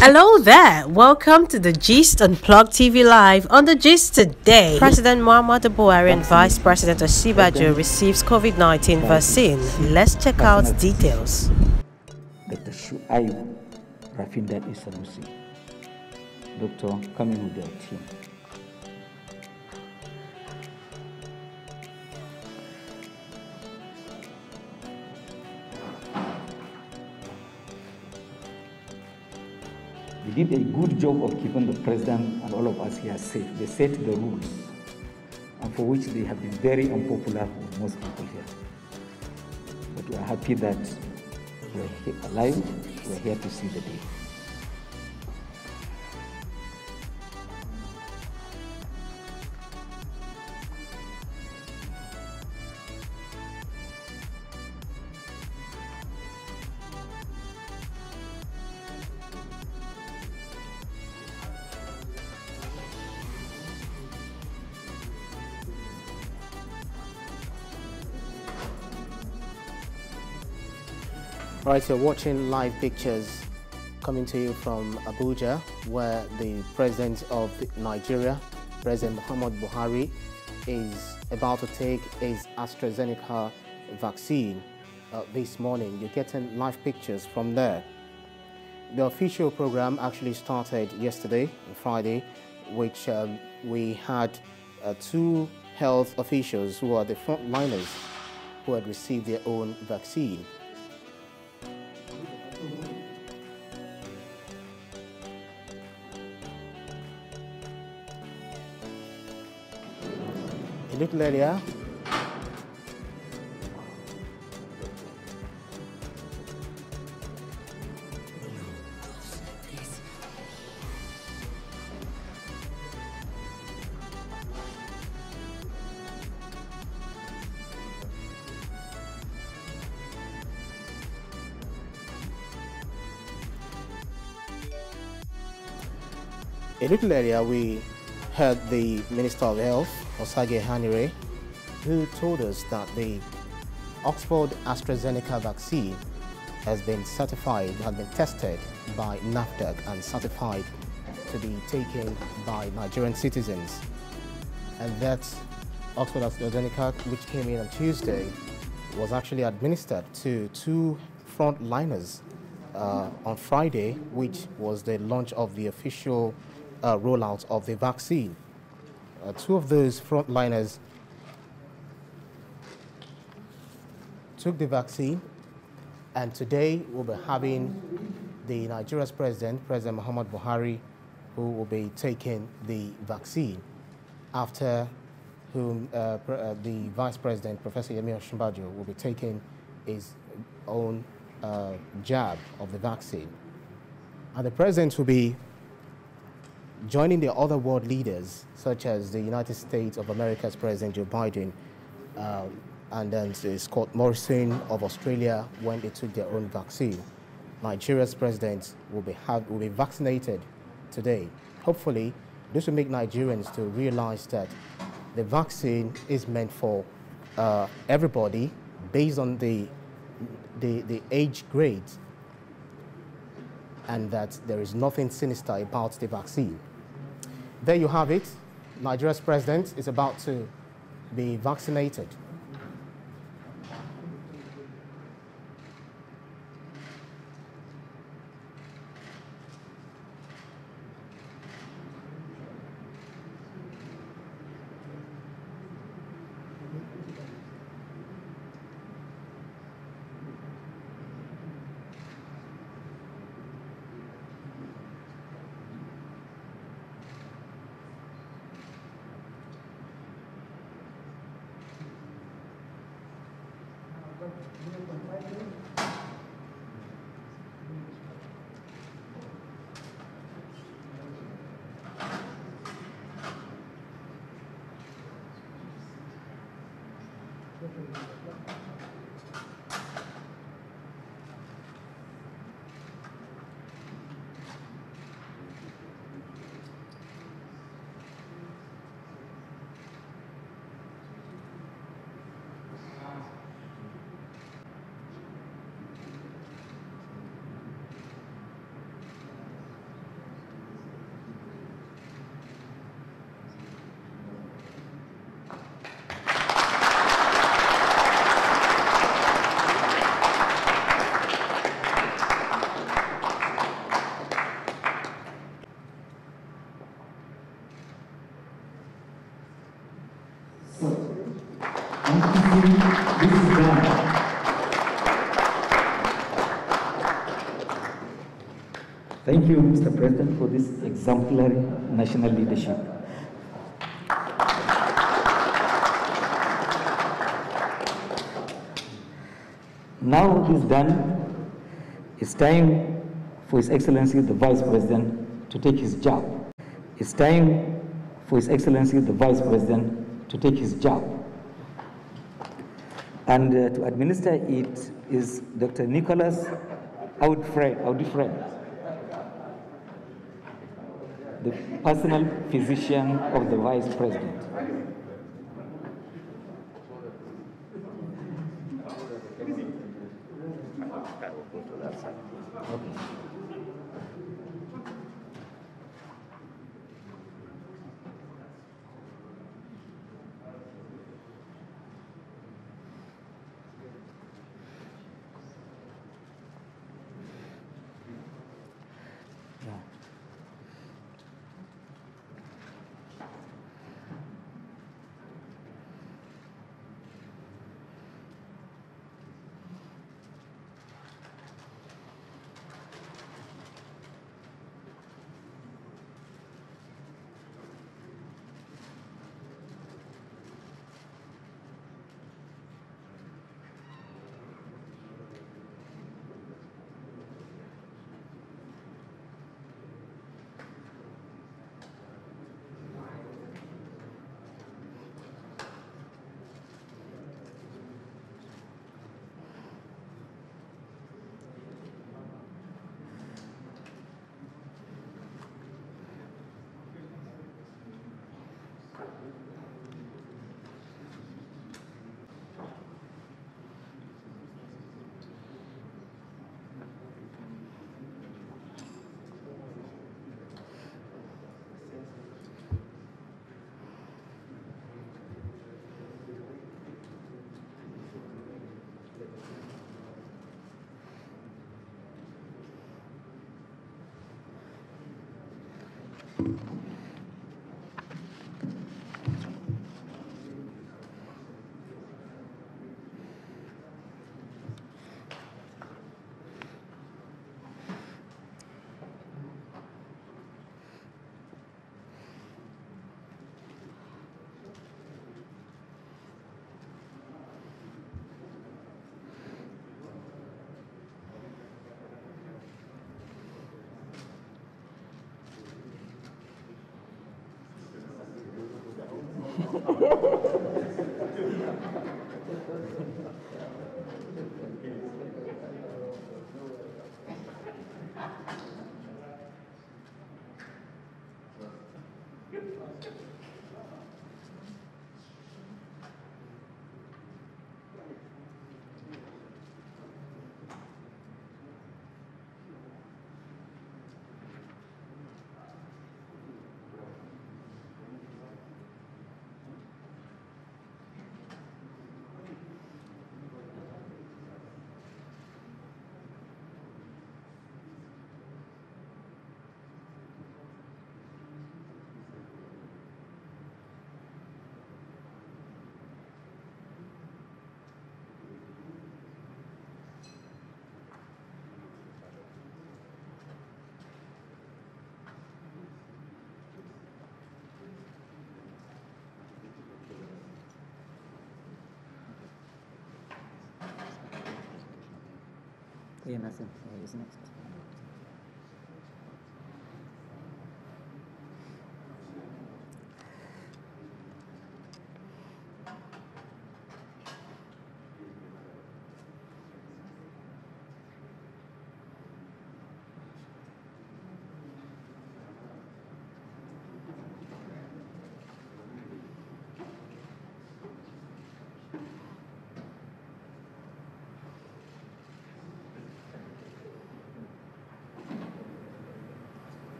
Hello there, welcome to the Gist Unplugged TV Live. On the Gist today, President Muhammadu Buhari and Vice President Osinbajo receives COVID-19 vaccine. Let's check out details. Dr. Shuaib Rafinda Isanusi, Doctor coming with their team. They did a good job of keeping the president and all of us here safe. They set the rules, and for which they have been very unpopular with most people here. But we are happy that we're alive, we're here to see the day. Right, you're watching live pictures coming to you from Abuja, where the President of Nigeria, President Muhammadu Buhari, is about to take his AstraZeneca vaccine this morning. You're getting live pictures from there. The official program actually started yesterday, Friday, which we had two health officials who are the frontliners who had received their own vaccine. A little earlier, we heard the Minister of Health, Osinbajo, who told us that the Oxford AstraZeneca vaccine has been certified, has been tested by NAFDAC and certified to be taken by Nigerian citizens. And that Oxford AstraZeneca, which came in on Tuesday, was actually administered to two frontliners on Friday, which was the launch of the official rollout of the vaccine. Two of those frontliners took the vaccine, and today we'll be having the Nigeria's President Muhammadu Buhari, who will be taking the vaccine, after whom the Vice President, Professor Osinbajo, will be taking his own jab of the vaccine. And the President will be joining the other world leaders, such as the United States of America's President Joe Biden, and then Scott Morrison of Australia when they took their own vaccine. Nigeria's president will be vaccinated today. Hopefully, this will make Nigerians to realize that the vaccine is meant for everybody based on the age grade, and that there is nothing sinister about the vaccine. There you have it. Nigeria's president is about to be vaccinated. this is done. Thank you, Mr. President, for this exemplary national leadership. Now this done, it's time for His Excellency the Vice President to take his job. It's time for His Excellency the Vice President to take his job. And to administer it is Dr. Nicholas Audifred, the personal physician of the Vice President. Okay. Yeah, nothing. Yeah, isn't it?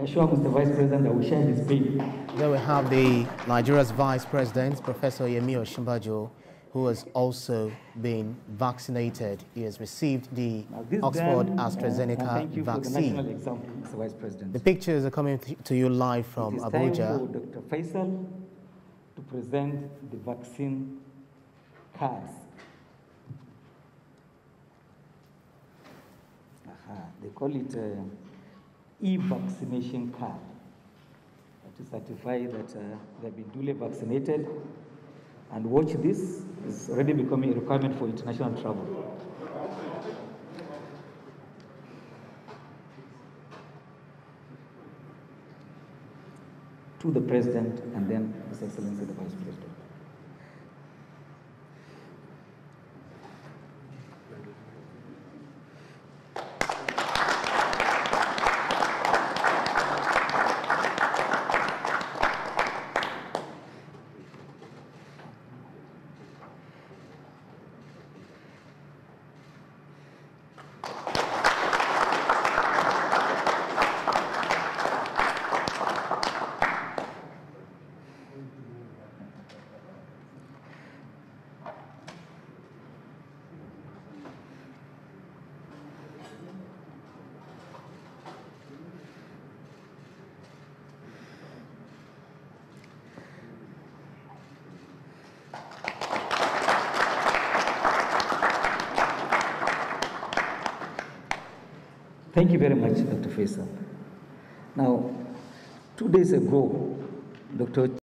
assure Mr. Vice President that we share his pain. There we have the Nigeria's Vice President, Professor Osinbajo, who has also been vaccinated. He has received the Oxford AstraZeneca thank you vaccine. For the national example, Mr. Vice President. The pictures are coming to you live from Abuja. It is time for Dr. Faisal to present the vaccine cards. They call it e-vaccination card to certify that they have been duly vaccinated. And watch this, it's already becoming a requirement for international travel. To the President and then His Excellency the Vice President. Thank you very much, Dr. Faisal. Now, 2 days ago, Dr.